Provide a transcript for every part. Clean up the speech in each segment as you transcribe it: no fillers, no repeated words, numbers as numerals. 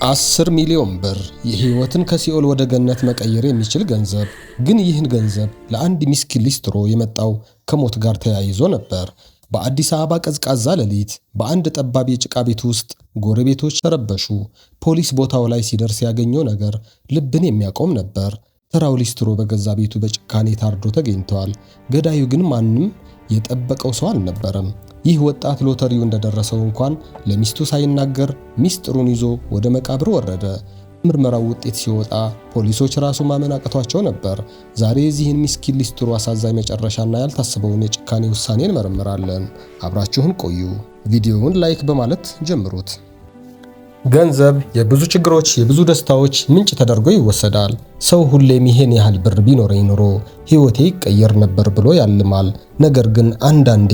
10 ሚሊዮን ብር የህይወትን ከሲኦል ወደ ገነት መቀየር የሚችል ገንዘብ። ግን ይህን ገንዘብ ለአንድ ሚስኪን ሊስትሮ የመጣው ከሞት ጋር ተያይዞ ነበር። በአዲስ አበባ ቀዝቃዛ ሌሊት በአንድ ጠባብ የጭቃ ቤት ውስጥ ጎረቤቶች ተረበሹ። ፖሊስ ቦታው ላይ ሲደርስ ያገኘው ነገር ልብን የሚያቆም ነበር። ተራው ሊስትሮ በገዛ ቤቱ በጭካኔ ታርዶ ተገኝቷል። ገዳዩ ግን ማንም የጠበቀው ሰው አልነበረም። ይህ ወጣት ሎተሪው እንደደረሰው እንኳን ለሚስቱ ሳይናገር ሚስጥሩን ይዞ ወደ መቃብር ወረደ። ምርመራው ውጤት ሲወጣ ፖሊሶች ራሱ ማመን አቅቷቸው ነበር። ዛሬ የዚህን ሚስኪን ሊስትሮ አሳዛኝ መጨረሻና ያልታሰበውን የጭካኔ ውሳኔ እንመረምራለን። አብራችሁን ቆዩ። ቪዲዮውን ላይክ በማለት ጀምሩት። ገንዘብ የብዙ ችግሮች የብዙ ደስታዎች ምንጭ ተደርጎ ይወሰዳል። ሰው ሁሌም ይሄን ያህል ብር ቢኖረኝ ኖሮ ሕይወቴ ይቀየር ነበር ብሎ ያልማል። ነገር ግን አንዳንዴ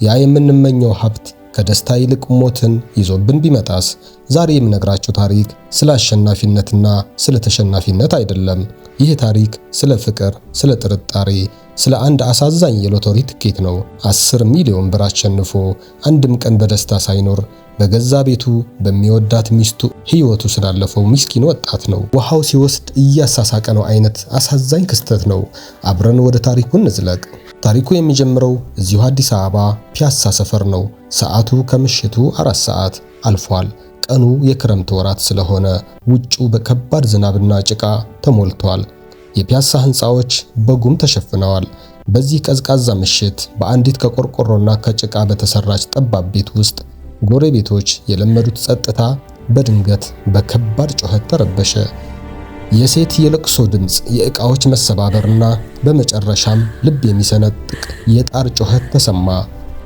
ያ የምንመኘው ሀብት ከደስታ ይልቅ ሞትን ይዞብን ቢመጣስ? ዛሬ የምነግራችሁ ታሪክ ስለ አሸናፊነትና ስለ ተሸናፊነት አይደለም። ይህ ታሪክ ስለ ፍቅር፣ ስለ ጥርጣሬ፣ ስለ አንድ አሳዛኝ የሎተሪ ትኬት ነው። 10 ሚሊዮን ብር አሸንፎ አንድም ቀን በደስታ ሳይኖር በገዛ ቤቱ በሚወዳት ሚስቱ ሕይወቱ ስላለፈው ምስኪን ወጣት ነው። ውሃው ሲወስድ እያሳሳቀ ነው አይነት አሳዛኝ ክስተት ነው። አብረን ወደ ታሪኩ እንዝለቅ። ታሪኩ የሚጀምረው እዚሁ አዲስ አበባ ፒያሳ ሰፈር ነው። ሰዓቱ ከምሽቱ 4 ሰዓት አልፏል። ቀኑ የክረምት ወራት ስለሆነ ውጪው በከባድ ዝናብና ጭቃ ተሞልቷል። የፒያሳ ሕንፃዎች በጉም ተሸፍነዋል። በዚህ ቀዝቃዛ ምሽት በአንዲት ከቆርቆሮና ከጭቃ በተሰራች ጠባብ ቤት ውስጥ ጎረቤቶች የለመዱት ጸጥታ በድንገት በከባድ ጩኸት ተረበሸ። የሴት የለቅሶ ድምፅ፣ የዕቃዎች መሰባበርና በመጨረሻም ልብ የሚሰነጥቅ የጣር ጩኸት ተሰማ።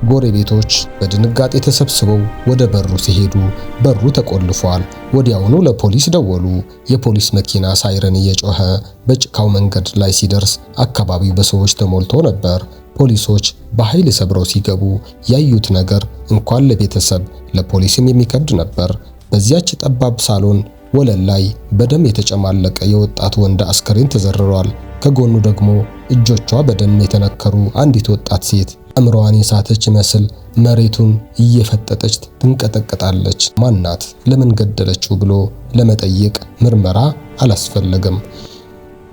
ጎረቤቶች በድንጋጤ ተሰብስበው ወደ በሩ ሲሄዱ በሩ ተቆልፏል። ወዲያውኑ ለፖሊስ ደወሉ። የፖሊስ መኪና ሳይረን እየጮኸ በጭቃው መንገድ ላይ ሲደርስ አካባቢው በሰዎች ተሞልቶ ነበር። ፖሊሶች በኃይል ሰብረው ሲገቡ ያዩት ነገር እንኳን ለቤተሰብ ለፖሊስም የሚከብድ ነበር። በዚያች ጠባብ ሳሎን ወለል ላይ በደም የተጨማለቀ የወጣት ወንድ አስከሬን ተዘርሯል። ከጎኑ ደግሞ እጆቿ በደም የተነከሩ አንዲት ወጣት ሴት አእምሮዋን የሳተች መስል መሬቱን እየፈጠጠች ትንቀጠቀጣለች። ማናት? ለምን ገደለችው ብሎ ለመጠየቅ ምርመራ አላስፈለገም።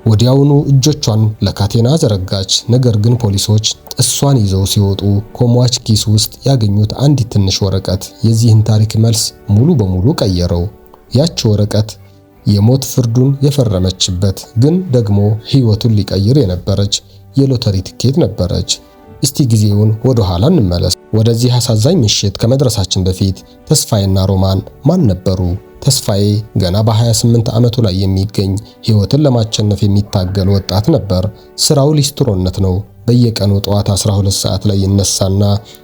ወዲያውኑ እጆቿን ለካቴና ዘረጋች። ነገር ግን ፖሊሶች እሷን ይዘው ሲወጡ ከሟች ኪስ ውስጥ ያገኙት አንዲት ትንሽ ወረቀት የዚህን ታሪክ መልስ ሙሉ በሙሉ ቀየረው። ያች ወረቀት የሞት ፍርዱን የፈረመችበት ግን ደግሞ ሕይወቱን ሊቀይር የነበረች የሎተሪ ትኬት ነበረች። እስቲ ጊዜውን ወደ ኋላ እንመለስ። ወደዚህ አሳዛኝ ምሽት ከመድረሳችን በፊት ተስፋዬና ሮማን ማን ነበሩ? ተስፋዬ ገና በ28 ዓመቱ ላይ የሚገኝ ሕይወትን ለማሸነፍ የሚታገል ወጣት ነበር። ስራው ሊስትሮነት ነው። በየቀኑ ጠዋት 12 ሰዓት ላይ ይነሳና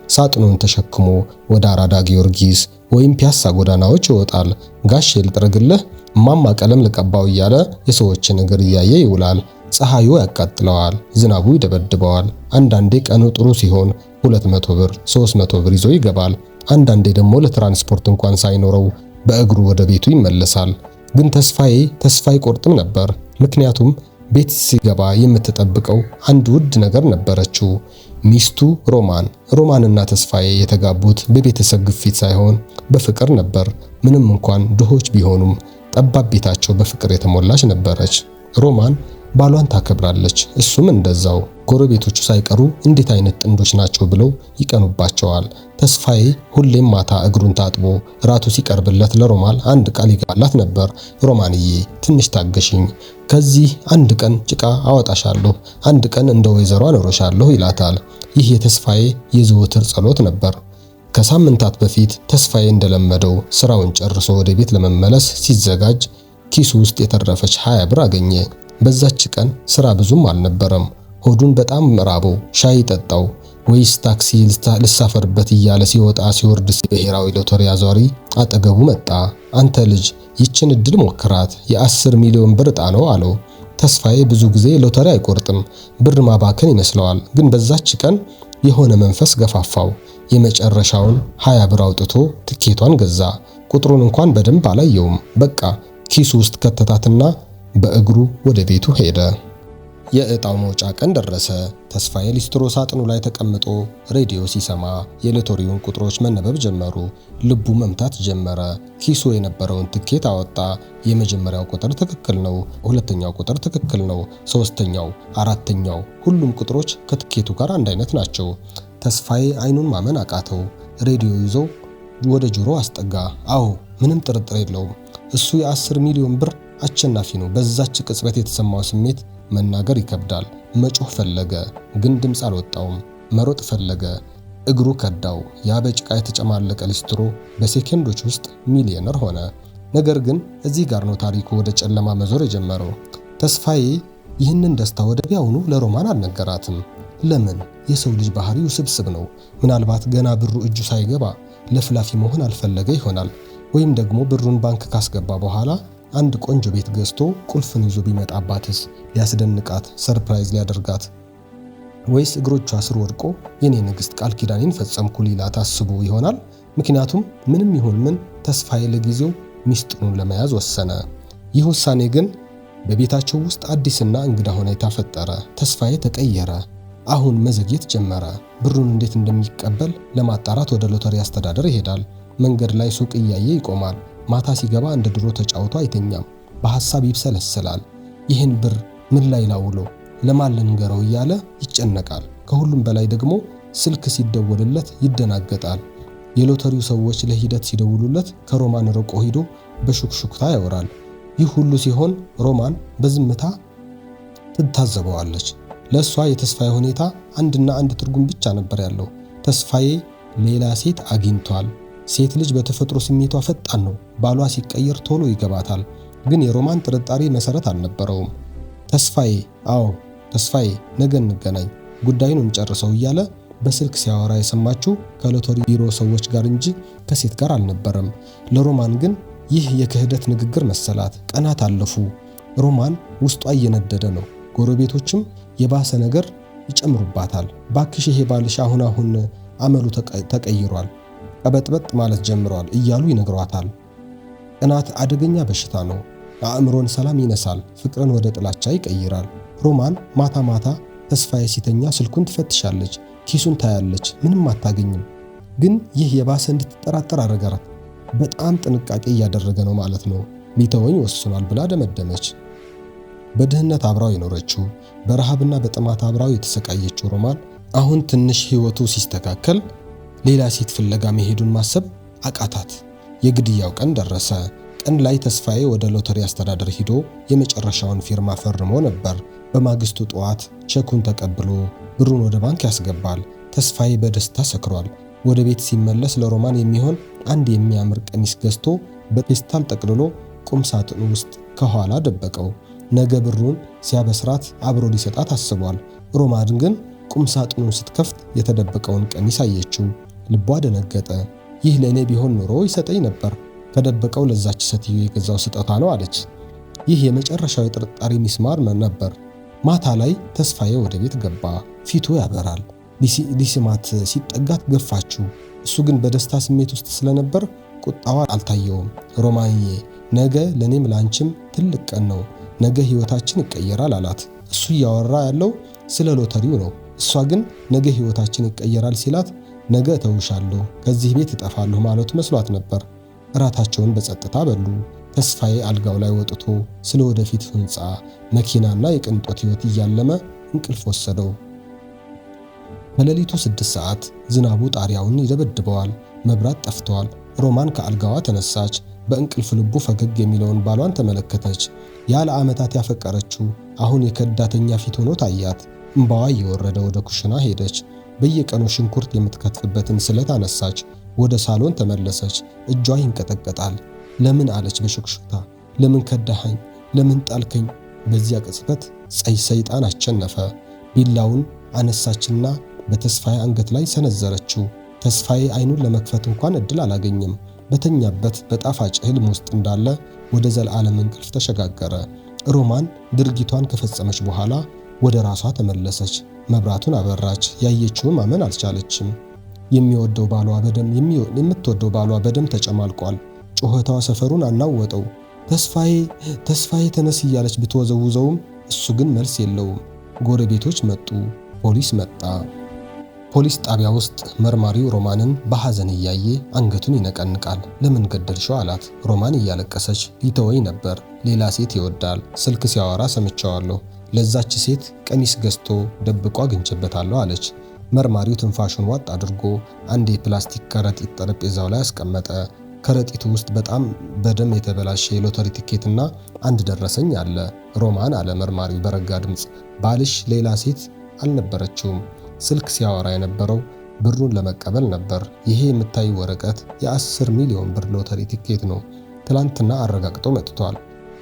ሳጥኑን ተሸክሞ ወደ አራዳ ጊዮርጊስ ወይም ፒያሳ ጎዳናዎች ይወጣል። ጋሼ ልጥረግልህ፣ እማማ ቀለም ልቀባው እያለ የሰዎችን እግር እያየ ይውላል። ፀሐዩ ያቃጥለዋል፣ ዝናቡ ይደበድበዋል። አንዳንዴ ቀኑ ጥሩ ሲሆን 200 ብር 300 ብር ይዞ ይገባል። አንዳንዴ ደግሞ ለትራንስፖርት እንኳን ሳይኖረው በእግሩ ወደ ቤቱ ይመለሳል። ግን ተስፋዬ ተስፋ አይቆርጥም ነበር። ምክንያቱም ቤት ሲገባ የምትጠብቀው አንድ ውድ ነገር ነበረችው፣ ሚስቱ ሮማን። ሮማንና ተስፋዬ የተጋቡት በቤተሰብ ግፊት ሳይሆን በፍቅር ነበር። ምንም እንኳን ድሆች ቢሆኑም ጠባብ ቤታቸው በፍቅር የተሞላች ነበረች። ሮማን ባሏን ታከብራለች፣ እሱም እንደዛው። ጎረቤቶቹ ሳይቀሩ እንዴት አይነት ጥንዶች ናቸው ብለው ይቀኑባቸዋል። ተስፋዬ ሁሌም ማታ እግሩን ታጥቦ ራቱ ሲቀርብለት ለሮማን አንድ ቃል ይገባላት ነበር። ሮማንዬ ትንሽ ታገሽኝ፣ ከዚህ አንድ ቀን ጭቃ አወጣሻለሁ፣ አንድ ቀን እንደ ወይዘሮ አኖርሻለሁ ይላታል። ይህ የተስፋዬ የዘወትር ጸሎት ነበር። ከሳምንታት በፊት ተስፋዬ እንደለመደው ስራውን ጨርሶ ወደ ቤት ለመመለስ ሲዘጋጅ ኪሱ ውስጥ የተረፈች 20 ብር አገኘ። በዛች ቀን ስራ ብዙም አልነበረም። ሆዱን በጣም ራበው። ሻይ ጠጣው ወይስ ታክሲ ልሳፈርበት እያለ ሲወጣ ሲወርድ ብሔራዊ ሎተሪ አዟሪ አጠገቡ መጣ። አንተ ልጅ ይችን እድል ሞክራት፣ የ10 ሚሊዮን ብር ዕጣ ነው አለው። ተስፋዬ ብዙ ጊዜ ሎተሪ አይቆርጥም፣ ብር ማባከን ይመስለዋል። ግን በዛች ቀን የሆነ መንፈስ ገፋፋው። የመጨረሻውን 20 ብር አውጥቶ ትኬቷን ገዛ። ቁጥሩን እንኳን በደንብ አላየውም። በቃ ኪሱ ውስጥ ከተታትና በእግሩ ወደ ቤቱ ሄደ። የዕጣው መውጫ ቀን ደረሰ። ተስፋዬ ሊስትሮ ሳጥኑ ላይ ተቀምጦ ሬዲዮ ሲሰማ የሎተሪውን ቁጥሮች መነበብ ጀመሩ። ልቡ መምታት ጀመረ። ኪሱ የነበረውን ትኬት አወጣ። የመጀመሪያው ቁጥር ትክክል ነው፣ ሁለተኛው ቁጥር ትክክል ነው፣ ሶስተኛው፣ አራተኛው፣ ሁሉም ቁጥሮች ከትኬቱ ጋር አንድ አይነት ናቸው። ተስፋዬ አይኑን ማመን አቃተው። ሬዲዮ ይዞ ወደ ጆሮ አስጠጋ። አዎ ምንም ጥርጥር የለውም፣ እሱ የ10 ሚሊዮን ብር አሸናፊ ነው። በዛች ቅጽበት የተሰማው ስሜት መናገር ይከብዳል። መጮህ ፈለገ፣ ግን ድምፅ አልወጣውም። መሮጥ ፈለገ፣ እግሩ ከዳው። ያ በጭቃ የተጨማለቀ ሊስትሮ በሴኮንዶች ውስጥ ሚሊዮነር ሆነ። ነገር ግን እዚህ ጋር ነው ታሪኩ ወደ ጨለማ መዞር የጀመረው። ተስፋዬ ይህንን ደስታ ወዲያውኑ ለሮማን አልነገራትም። ለምን? የሰው ልጅ ባህሪው ስብስብ ነው። ምናልባት ገና ብሩ እጁ ሳይገባ ለፍላፊ መሆን አልፈለገ ይሆናል። ወይም ደግሞ ብሩን ባንክ ካስገባ በኋላ አንድ ቆንጆ ቤት ገዝቶ ቁልፍን ይዞ ቢመጣባትስ? ሊያስደንቃት፣ ሰርፕራይዝ ሊያደርጋት? ወይስ እግሮቿ ስር ወድቆ የኔ ንግስት ቃል ኪዳኔን ፈጸምኩ ሊላት አስቦ ይሆናል? ምክንያቱም ምንም ይሁን ምን ተስፋዬ ለጊዜው ሚስጥሩን ለመያዝ ወሰነ። ይህ ውሳኔ ግን በቤታቸው ውስጥ አዲስና እንግዳ ሁኔታ ፈጠረ። ተስፋዬ ተቀየረ። አሁን መዘግየት ጀመረ። ብሩን እንዴት እንደሚቀበል ለማጣራት ወደ ሎተሪ አስተዳደር ይሄዳል። መንገድ ላይ ሱቅ እያየ ይቆማል። ማታ ሲገባ እንደ ድሮ ተጫውቶ አይተኛም። በሐሳብ ይብሰለሰላል። ይህን ብር ምን ላይ ላውለው? ለማን ልንገረው እያለ ይጨነቃል። ከሁሉም በላይ ደግሞ ስልክ ሲደወልለት ይደናገጣል። የሎተሪው ሰዎች ለሂደት ሲደውሉለት ከሮማን ርቆ ሄዶ በሹክሹክታ ያወራል። ይህ ሁሉ ሲሆን ሮማን በዝምታ ትታዘበዋለች። ለሷ የተስፋዬ ሁኔታ አንድና አንድ ትርጉም ብቻ ነበር ያለው። ተስፋዬ ሌላ ሴት አግኝቷል። ሴት ልጅ በተፈጥሮ ስሜቷ ፈጣን ነው። ባሏ ሲቀየር ቶሎ ይገባታል። ግን የሮማን ጥርጣሬ መሰረት አልነበረውም። ተስፋዬ፣ አዎ ተስፋዬ፣ ነገ እንገናኝ፣ ጉዳዩን እንጨርሰው እያለ በስልክ ሲያወራ የሰማችው ከሎተሪ ቢሮ ሰዎች ጋር እንጂ ከሴት ጋር አልነበረም። ለሮማን ግን ይህ የክህደት ንግግር መሰላት። ቀናት አለፉ። ሮማን ውስጧ እየነደደ ነው። ጎረቤቶችም የባሰ ነገር ይጨምሩባታል። ባክሽ ይሄ ባልሽ አሁን አመሉ ተቀይሯል፣ ቀበጥበጥ ማለት ጀምሯል እያሉ ይነግሯታል። ቅናት አደገኛ በሽታ ነው። አእምሮን ሰላም ይነሳል፣ ፍቅርን ወደ ጥላቻ ይቀይራል። ሮማን ማታ ማታ ተስፋዬ ሲተኛ ስልኩን ትፈትሻለች፣ ኪሱን ታያለች፣ ምንም አታገኝም። ግን ይህ የባሰ እንድትጠራጠር አደረጋት። በጣም ጥንቃቄ እያደረገ ነው ማለት ነው፣ ሊተወኝ ወስኗል ብላ ደመደመች። በድህነት አብራው የኖረችው በረሃብና በጥማት አብራው የተሰቃየችው ሮማን አሁን ትንሽ ህይወቱ ሲስተካከል ሌላ ሴት ፍለጋ መሄዱን ማሰብ አቃታት። የግድያው ቀን ደረሰ። ቀን ላይ ተስፋዬ ወደ ሎተሪ አስተዳደር ሂዶ የመጨረሻውን ፊርማ ፈርሞ ነበር። በማግስቱ ጠዋት ቼኩን ተቀብሎ ብሩን ወደ ባንክ ያስገባል። ተስፋዬ በደስታ ሰክሯል። ወደ ቤት ሲመለስ ለሮማን የሚሆን አንድ የሚያምር ቀሚስ ገዝቶ በፔስታል ጠቅልሎ ቁም ሳጥኑ ውስጥ ከኋላ ደበቀው። ነገ ብሩን ሲያበስራት አብሮ ሊሰጣት አስቧል። ሮማን ግን ቁም ሳጥኑን ስትከፍት የተደበቀውን ቀሚስ አየችው። ልቧ ደነገጠ። ይህ ለእኔ ቢሆን ኖሮ ይሰጠኝ ነበር፣ ከደበቀው ለዛች ሴትዮ የገዛው ስጦታ ነው አለች። ይህ የመጨረሻው የጥርጣሬ ሚስማር ነበር። ማታ ላይ ተስፋዬ ወደ ቤት ገባ። ፊቱ ያበራል። ሊስማት ሲጠጋት ገፋችው። እሱ ግን በደስታ ስሜት ውስጥ ስለነበር ቁጣዋ አልታየውም። ሮማንዬ፣ ነገ ለኔም ላንቺም ትልቅ ቀን ነው። ነገ ህይወታችን ይቀየራል አላት። እሱ እያወራ ያለው ስለ ሎተሪው ነው። እሷ ግን ነገ ህይወታችን ይቀየራል ሲላት ነገ እተውሻለሁ፣ ከዚህ ቤት እጠፋለሁ ማለቱ መስሏት ነበር። እራታቸውን በጸጥታ በሉ። ተስፋዬ አልጋው ላይ ወጥቶ ስለ ወደፊት ህንፃ፣ መኪናና የቅንጦት ህይወት እያለመ እንቅልፍ ወሰደው። በሌሊቱ 6 ሰዓት ዝናቡ ጣሪያውን ይደበድበዋል። መብራት ጠፍቷል። ሮማን ከአልጋዋ ተነሳች። በእንቅልፍ ልቡ ፈገግ የሚለውን ባሏን ተመለከተች። ያለ ዓመታት ያፈቀረችው አሁን የከዳተኛ ፊት ሆኖ ታያት። እንባዋ እየወረደ ወደ ኩሽና ሄደች። በየቀኑ ሽንኩርት የምትከትፍበትን ስለት አነሳች። ወደ ሳሎን ተመለሰች። እጇ ይንቀጠቀጣል። ለምን አለች በሹክሹክታ። ለምን ከዳኸኝ? ለምን ጣልከኝ? በዚያ ቅጽበት ሰይጣን አሸነፈ። ቢላውን አነሳችና በተስፋዬ አንገት ላይ ሰነዘረችው። ተስፋዬ አይኑን ለመክፈት እንኳን እድል አላገኘም። በተኛበት በጣፋጭ ህልም ውስጥ እንዳለ ወደ ዘላለም እንቅልፍ ተሸጋገረ። ሮማን ድርጊቷን ከፈጸመች በኋላ ወደ ራሷ ተመለሰች። መብራቱን አበራች። ያየችውን ማመን አልቻለችም። የምትወደው ባሏ በደም ተጨማልቋል። ጩኸቷ ሰፈሩን አናወጠው። ተስፋዬ ተነስ እያለች ብትወዘውዘውም እሱ ግን መልስ የለውም። ጎረቤቶች መጡ። ፖሊስ መጣ። ፖሊስ ጣቢያ ውስጥ መርማሪው ሮማንን በሐዘን እያየ አንገቱን ይነቀንቃል። ለምን ገደልሽው አላት። ሮማን እያለቀሰች ሊተወኝ ነበር፣ ሌላ ሴት ይወዳል፣ ስልክ ሲያወራ ሰምቼዋለሁ፣ ለዛች ሴት ቀሚስ ገዝቶ ደብቆ አግኝቼበታለሁ አለች። መርማሪው ትንፋሹን ዋጥ አድርጎ አንድ የፕላስቲክ ከረጢት ጠረጴዛው ላይ አስቀመጠ። ከረጢቱ ውስጥ በጣም በደም የተበላሸ የሎተሪ ቲኬትና አንድ ደረሰኝ አለ። ሮማን አለ መርማሪው በረጋ ድምፅ፣ ባልሽ ሌላ ሴት አልነበረችውም። ስልክ ሲያወራ የነበረው ብሩን ለመቀበል ነበር። ይሄ የምታይ ወረቀት የ10 ሚሊዮን ብር ሎተሪ ቲኬት ነው። ትላንትና አረጋግጦ መጥቷል።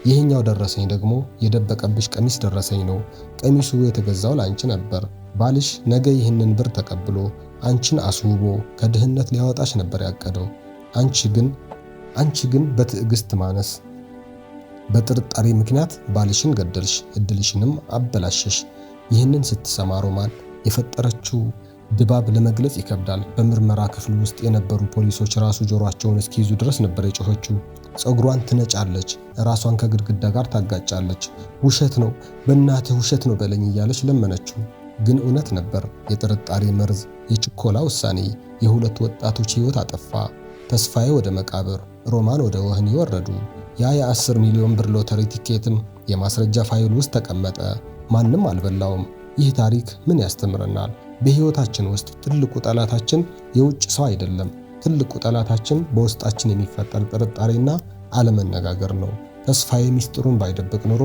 ይህኛው ደረሰኝ ደግሞ የደበቀብሽ ቀሚስ ደረሰኝ ነው። ቀሚሱ የተገዛው ላንቺ ነበር። ባልሽ ነገ ይህንን ብር ተቀብሎ አንቺን አስውቦ ከድህነት ሊያወጣሽ ነበር ያቀደው። አንቺ ግን በትዕግስት ማነስ በጥርጣሬ ምክንያት ባልሽን ገደልሽ፣ እድልሽንም አበላሸሽ። ይህንን ስትሰማ ሮማን የፈጠረችው ድባብ ለመግለጽ ይከብዳል። በምርመራ ክፍል ውስጥ የነበሩ ፖሊሶች ራሱ ጆሮአቸውን እስኪይዙ ድረስ ነበር የጮኸችው። ፀጉሯን ትነጫለች፣ ራሷን ከግድግዳ ጋር ታጋጫለች። ውሸት ነው፣ በእናትህ ውሸት ነው በለኝ እያለች ለመነችው። ግን እውነት ነበር። የጥርጣሬ መርዝ፣ የችኮላ ውሳኔ የሁለት ወጣቶች ሕይወት አጠፋ። ተስፋዬ ወደ መቃብር፣ ሮማን ወደ ወህኒ ወረዱ። ያ የ10 ሚሊዮን ብር ሎተሪ ቲኬትም የማስረጃ ፋይል ውስጥ ተቀመጠ። ማንም አልበላውም። ይህ ታሪክ ምን ያስተምረናል? በሕይወታችን ውስጥ ትልቁ ጠላታችን የውጭ ሰው አይደለም። ትልቁ ጠላታችን በውስጣችን የሚፈጠር ጥርጣሬና አለመነጋገር ነው። ተስፋዬ ሚስጥሩን ባይደብቅ ኑሮ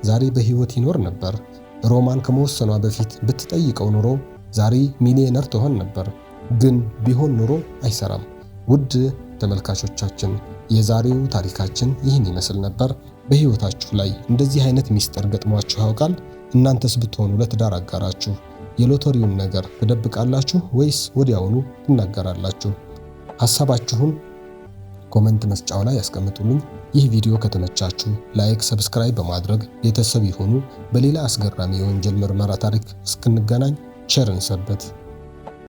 ዛሬ በሕይወት ይኖር ነበር። ሮማን ከመወሰኗ በፊት ብትጠይቀው ኑሮ ዛሬ ሚሊዮነር ትሆን ነበር። ግን ቢሆን ኑሮ አይሰራም። ውድ ተመልካቾቻችን የዛሬው ታሪካችን ይህን ይመስል ነበር። በሕይወታችሁ ላይ እንደዚህ አይነት ሚስጥር ገጥሟችሁ ያውቃል? እናንተስ ብትሆኑ ለትዳር አጋራችሁ የሎተሪውን ነገር ትደብቃላችሁ ወይስ ወዲያውኑ ትናገራላችሁ? ሐሳባችሁን ኮመንት መስጫው ላይ ያስቀምጡልኝ። ይህ ቪዲዮ ከተመቻችሁ ላይክ፣ ሰብስክራይብ በማድረግ ቤተሰብ ይሁኑ። በሌላ አስገራሚ የወንጀል ምርመራ ታሪክ እስክንገናኝ ቸር እንሰንብት።